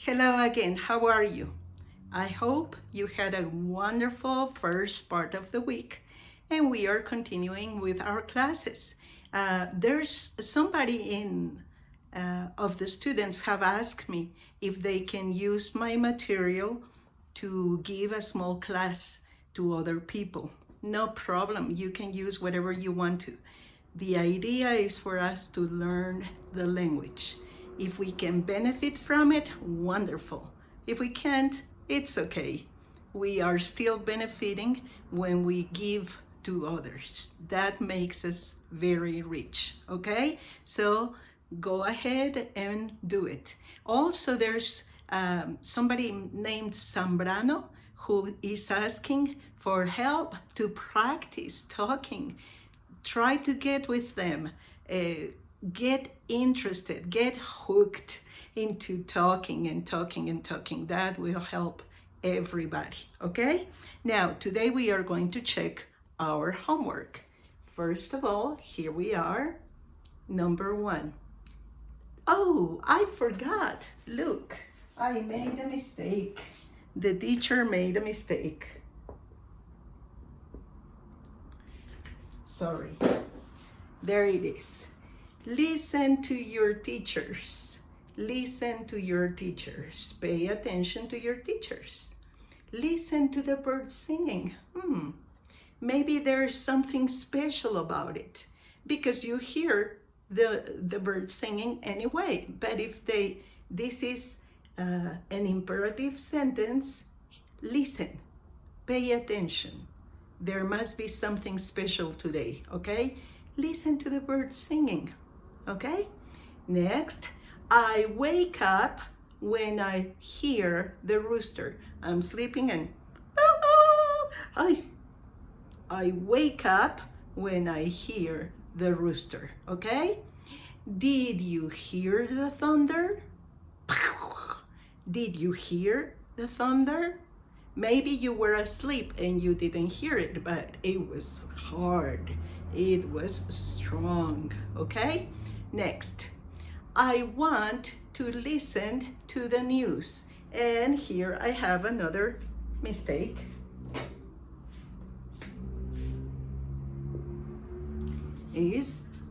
Hello again, how are you? I hope you had a wonderful first part of the week and we are continuing with our classes. There's somebody in of the students have asked me if they can use my material to give a small class to other people. No problem, you can use whatever you want to. The idea is for us to learn the language. If we can benefit from it, wonderful. If we can't, it's okay. We are still benefiting when we give to others. That makes us very rich, okay? So go ahead and do it. Also, there's somebody named Zambrano who is asking for help to practice talking. Try to get with them. Get interested, get hooked into talking and talking and talking. That will help everybody, okay? Now, today we are going to check our homework. First of all, here we are, number 1. Oh, I forgot. Look, I made a mistake. The teacher made a mistake. Sorry. There it is. Listen to your teachers. Listen to your teachers. Pay attention to your teachers. Listen to the birds singing. Maybe there's something special about it because you hear the birds singing anyway. But if this is an imperative sentence, listen, pay attention. There must be something special today, okay? Listen to the birds singing. Okay, next, I wake up when I hear the rooster. I'm sleeping and I wake up when I hear the rooster. Okay, did you hear the thunder? Did you hear the thunder? Maybe you were asleep and you didn't hear it, but it was hard. It was strong, okay? Next, I want to listen to the news. And here I have another mistake.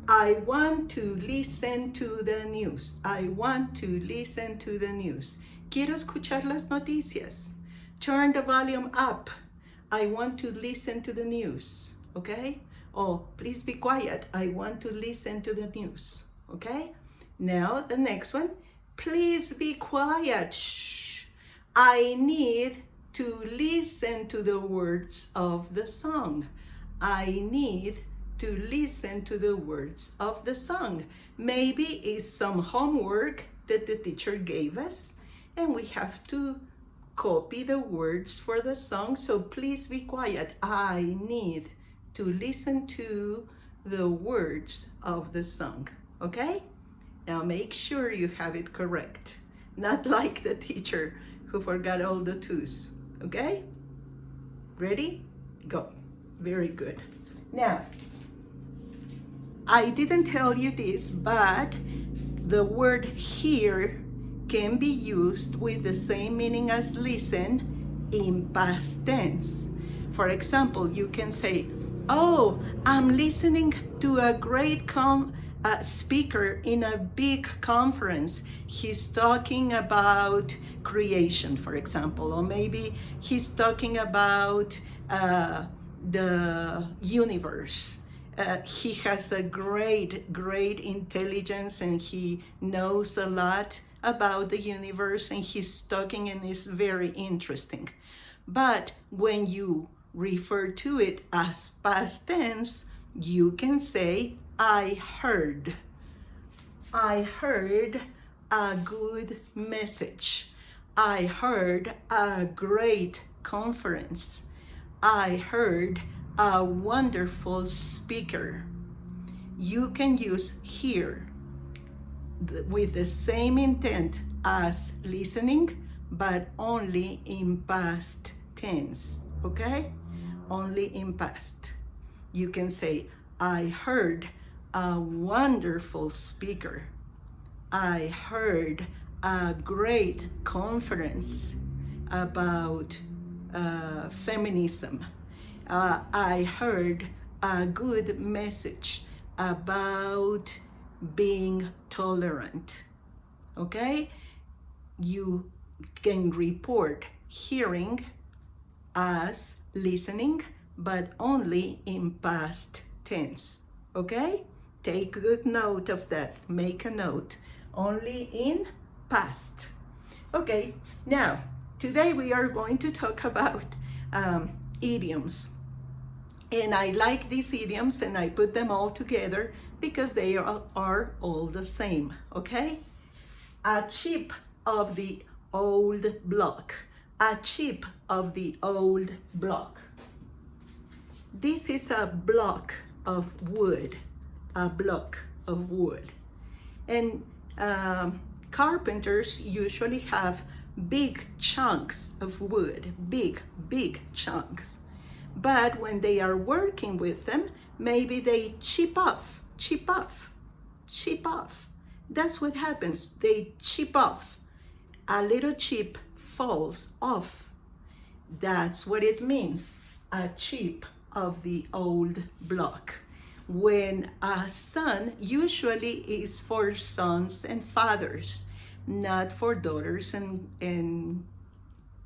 I want to listen to the news. I want to listen to the news. Quiero escuchar las noticias. Turn the volume up. I want to listen to the news, okay? Oh, please be quiet. I want to listen to the news, okay? Now, the next one. Please be quiet. Shh. I need to listen to the words of the song. I need to listen to the words of the song. Maybe it's some homework that the teacher gave us, and we have to copy the words for the song, so please be quiet. I need to listen to the words of the song, okay? Now make sure you have it correct, not like the teacher who forgot all the twos, okay? Ready? Go. Very good. Now, I didn't tell you this, but the word hear can be used with the same meaning as listen in past tense. For example, you can say, oh, I'm listening to a great speaker in a big conference. He's talking about creation, for example, or maybe he's talking about the universe. He has a great intelligence and he knows a lot about the universe and he's talking and it's very interesting. But when you refer to it as past tense, you can say, I heard a good message. I heard a great conference. I heard a wonderful speaker. You can use hear with the same intent as listening, but only in past tense, okay? Only in past. You can say, I heard a wonderful speaker. I heard a great conference about feminism. I heard a good message about being tolerant. Okay? You can report hearing as listening, but only in past tense. Okay? Take good note of that. Make a note. Only in past. Okay, now, today we are going to talk about idioms. And I like these idioms and I put them all together because they are all the same, okay? A chip of the old block. A chip of the old block. This is a block of wood. A block of wood. And carpenters usually have big chunks of wood, big chunks. But when they are working with them, maybe they chip off. That's what happens. They chip off. A little chip falls off. That's what it means, a chip of the old block. When a son usually is for sons and fathers, not for daughters and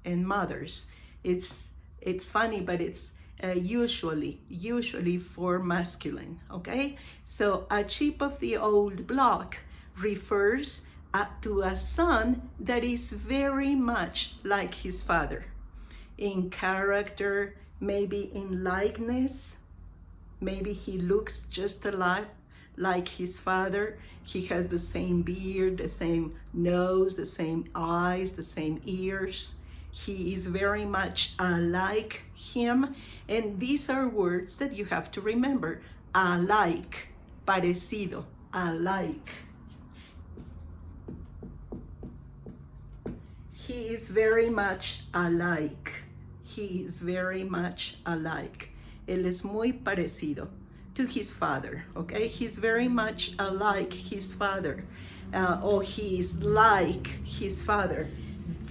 mothers. It's funny, but it's usually for masculine, okay? So a chip of the old block refers to a son that is very much like his father. In character, maybe in likeness, maybe he looks just a lot like his father. He has the same beard, the same nose, the same eyes, the same ears. He is very much like him. And these are words that you have to remember. Alike, parecido, alike. He is very much alike. He is very much alike. Él es muy parecido to his father, okay? He's very much alike his father, or he is like his father.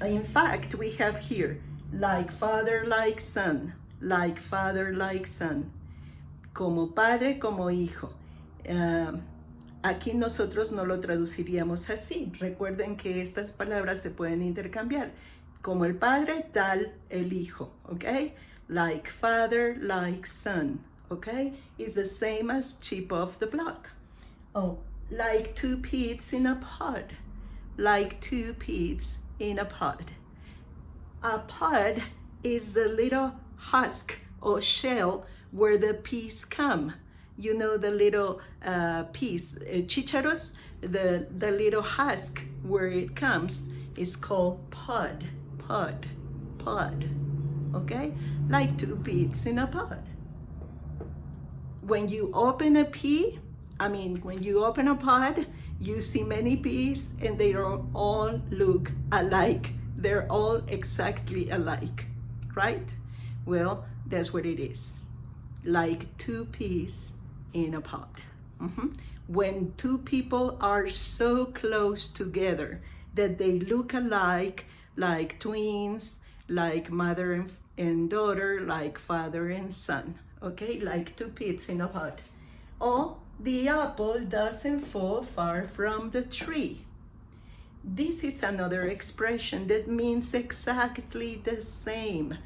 In fact, we have here, like father, like son, like father, like son, como padre, como hijo. Aquí nosotros no lo traduciríamos así. Recuerden que estas palabras se pueden intercambiar. Como el padre, tal el hijo, okay? Like father, like son, okay? It's the same as chip of the block. Oh, like two peas in a pod. Like two peas in a pod. A pod is the little husk or shell where the peas come. You know the little peas, chícharos, the little husk where it comes is called pod. Okay? Like two peas in a pod. When you open a pea, when you open a pod, you see many peas and they all look alike. They're all exactly alike, right? Well, that's what it is. Like two peas in a pod. When two people are so close together that they look alike, like twins, like mother and daughter, like father and son, okay? Like two peas in a pod. Or the apple doesn't fall far from the tree. This is another expression that means exactly the same.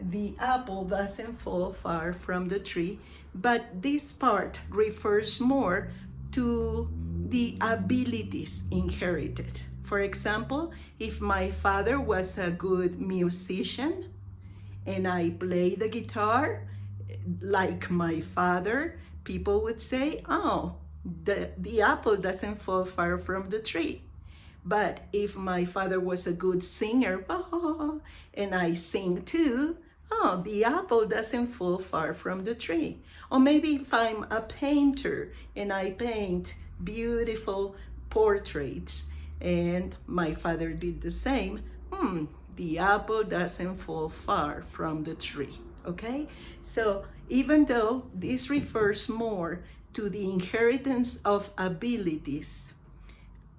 The apple doesn't fall far from the tree, but this part refers more to the abilities inherited. For example, if my father was a good musician and I play the guitar like my father, people would say, oh, the apple doesn't fall far from the tree. But if my father was a good singer, and I sing too, oh, the apple doesn't fall far from the tree. Or maybe if I'm a painter and I paint beautiful portraits and my father did the same, the apple doesn't fall far from the tree, okay? So even though this refers more to the inheritance of abilities,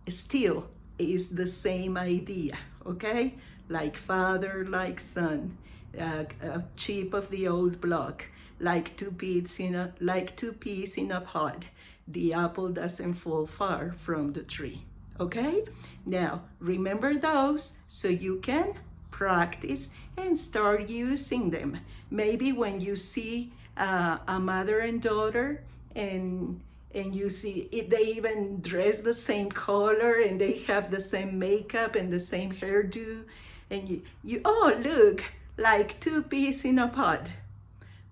still is the same idea, okay? Like father, like son, a chip of the old block, like two peas in a pod. The apple doesn't fall far from the tree, okay? Now, remember those so you can practice and start using them. Maybe when you see a mother and daughter and you see it, they even dress the same color and they have the same makeup and the same hairdo, and you oh, look, like two peas in a pod,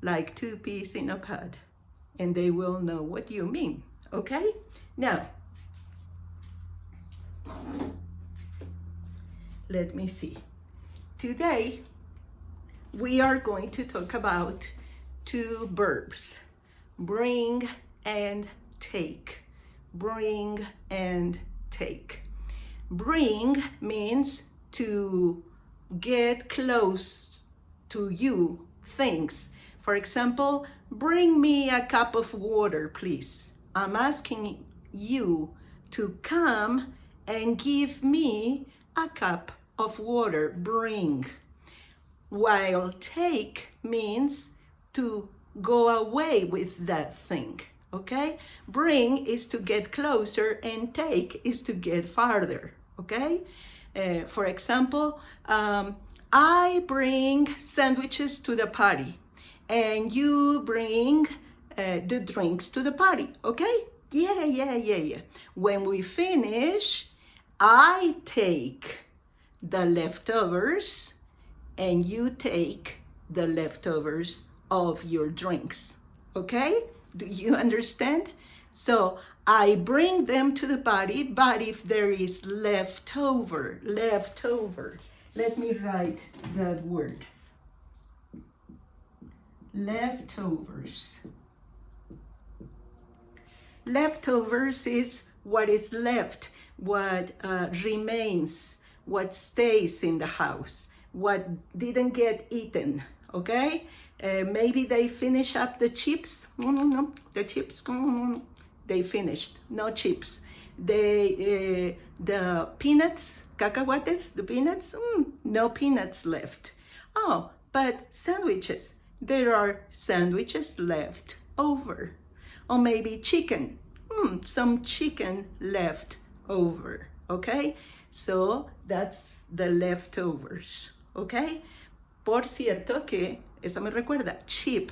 like two peas in a pod, and they will know what you mean, okay? Now, let me see. Today, we are going to talk about two verbs, bring and take. Bring and take. Bring means to get close to you things. For example, bring me a cup of water, please. I'm asking you to come and give me a cup of water. Bring. While take means to go away with that thing, okay? Bring is to get closer and take is to get farther, okay? For example, I bring sandwiches to the party and you bring the drinks to the party, okay? Yeah. When we finish, I take the leftovers and you take the leftovers of your drinks, okay? Do you understand? So I bring them to the party, but if there is leftover, let me write that word. Leftovers. Leftovers is what is left, what remains, what stays in the house, what didn't get eaten, okay? Maybe they finish up the chips. No, the chips, they finished, no chips. The peanuts, cacahuates, the peanuts, no peanuts left. Oh, but sandwiches, there are sandwiches left over. Or maybe chicken, some chicken left over, okay? So that's the leftovers, okay? Por cierto que, eso me recuerda, chip,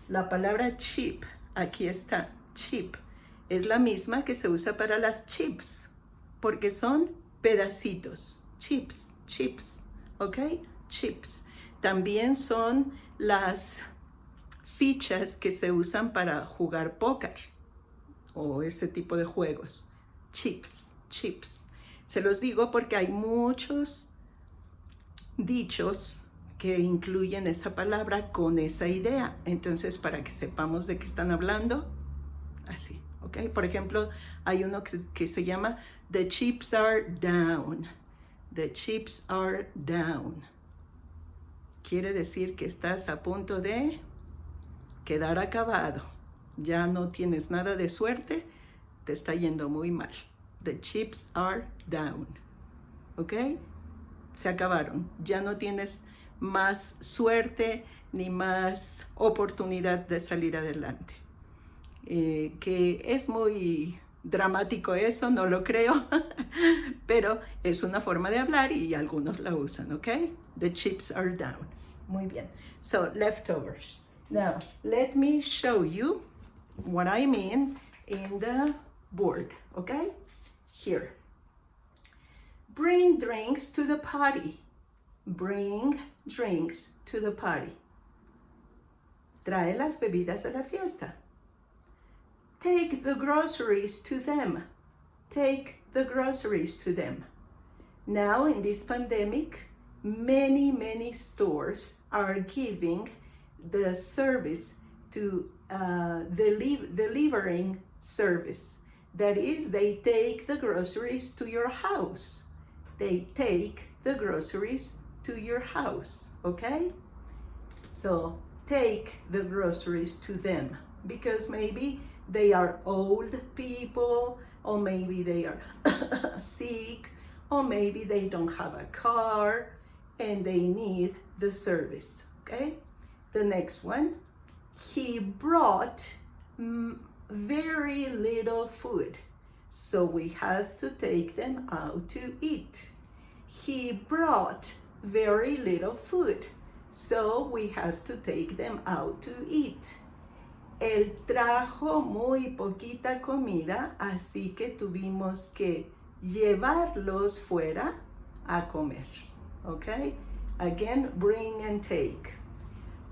la palabra chip, aquí está, chip, es la misma que se usa para las chips, porque son pedacitos, chips, ok? Chips. También son las fichas que se usan para jugar póker o ese tipo de juegos, chips. Se los digo porque hay muchos dichos que incluyen esa palabra con esa idea. Entonces, para que sepamos de qué están hablando, así, ¿ok? Por ejemplo, hay uno que se llama The chips are down. The chips are down. Quiere decir que estás a punto de quedar acabado. Ya no tienes nada de suerte, te está yendo muy mal. The chips are down. ¿Ok? Se acabaron. Ya no tienes más suerte ni más oportunidad de salir adelante. Que es muy dramático eso, no lo creo, pero es una forma de hablar y algunos la usan, ¿ok? The chips are down. Muy bien. So, leftovers. Now, let me show you what I mean in the board, okay? Here. Bring drinks to the party. Bring drinks to the party. Trae las bebidas a la fiesta. Take the groceries to them. Take the groceries to them. Now, in this pandemic, many stores are giving the service to delivering service. That is, they take the groceries to your house. They take the groceries to your house, okay? So, take the groceries to them, because maybe they are old people, or maybe they are sick, or maybe they don't have a car and they need the service, okay? The next one, he brought very little food, so we have to take them out to eat. He brought very little food, so we have to take them out to eat. Él trajo muy poquita comida, así que tuvimos que llevarlos fuera a comer. Okay? Again, bring and take.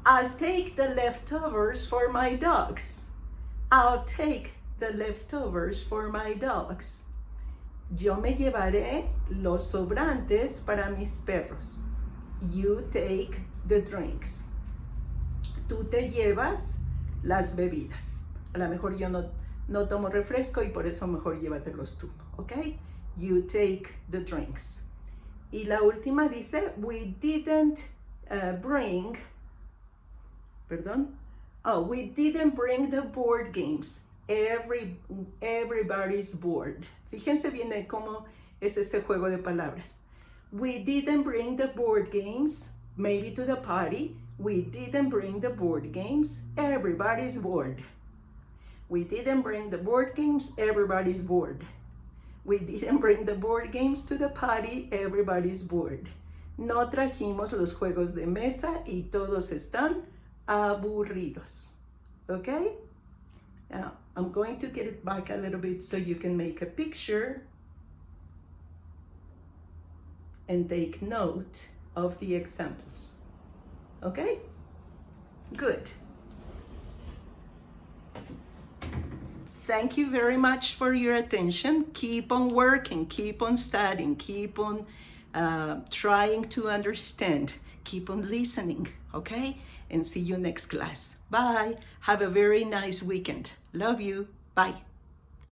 I'll take the leftovers for my dogs. I'll take the leftovers for my dogs. Yo me llevaré los sobrantes para mis perros. You take the drinks. Tú te llevas las bebidas. A lo mejor yo no tomo refresco y por eso mejor llévatelos tú, ¿ok? You take the drinks. Y la última dice, we didn't bring the board games. Everybody's bored. Fíjense bien de cómo es ese juego de palabras. We didn't bring the board games, maybe to the party. We didn't bring the board games. Everybody's bored. We didn't bring the board games. Everybody's bored. We didn't bring the board games to the party. Everybody's bored. No trajimos los juegos de mesa y todos están aburridos. Okay? Now, I'm going to get it back a little bit so you can make a picture and take note of the examples. Okay? Good. Thank you very much for your attention. Keep on working, keep on studying, keep on trying to understand, keep on listening, okay? And see you next class. Bye. Have a very nice weekend. Love you. Bye.